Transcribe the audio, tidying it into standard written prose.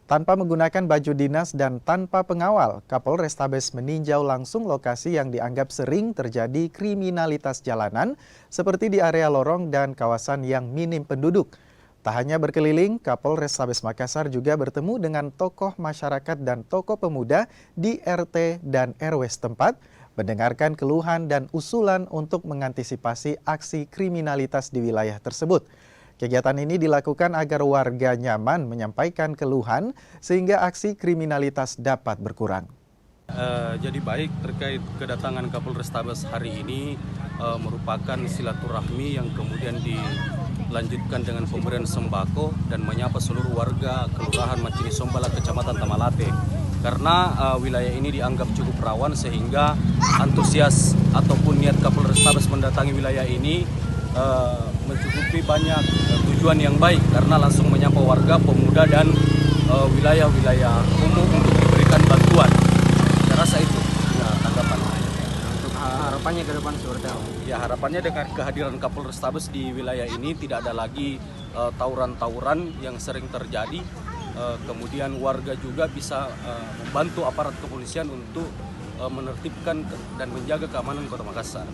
Tanpa menggunakan baju dinas dan tanpa pengawal, Kapolrestabes meninjau langsung lokasi yang dianggap sering terjadi kriminalitas jalanan seperti di area lorong dan kawasan yang minim penduduk. Tak hanya berkeliling, Kapolrestabes Makassar juga bertemu dengan tokoh masyarakat dan tokoh pemuda di RT dan RW setempat, mendengarkan keluhan dan usulan untuk mengantisipasi aksi kriminalitas di wilayah tersebut. Kegiatan ini dilakukan agar warga nyaman menyampaikan keluhan sehingga aksi kriminalitas dapat berkurang. Jadi baik terkait kedatangan Kapolrestabes hari ini merupakan silaturahmi yang kemudian dilanjutkan dengan pemberian sembako dan menyapa seluruh warga Kelurahan Macini Sombala, Kecamatan Tamalate. Karena wilayah ini dianggap cukup rawan sehingga antusias ataupun niat Kapolrestabes mendatangi wilayah ini mencukupi banyak tujuan yang baik karena langsung menyapa warga, pemuda dan wilayah-wilayah umum untuk diberikan bantuan. Saya rasa itu tanggapan. Untuk harapannya ke depan seperti apa? Ya, harapannya dengan kehadiran Kapolrestabes di wilayah ini tidak ada lagi tawuran-tawuran yang sering terjadi. Kemudian warga juga bisa membantu aparat kepolisian untuk menertibkan dan menjaga keamanan Kota Makassar.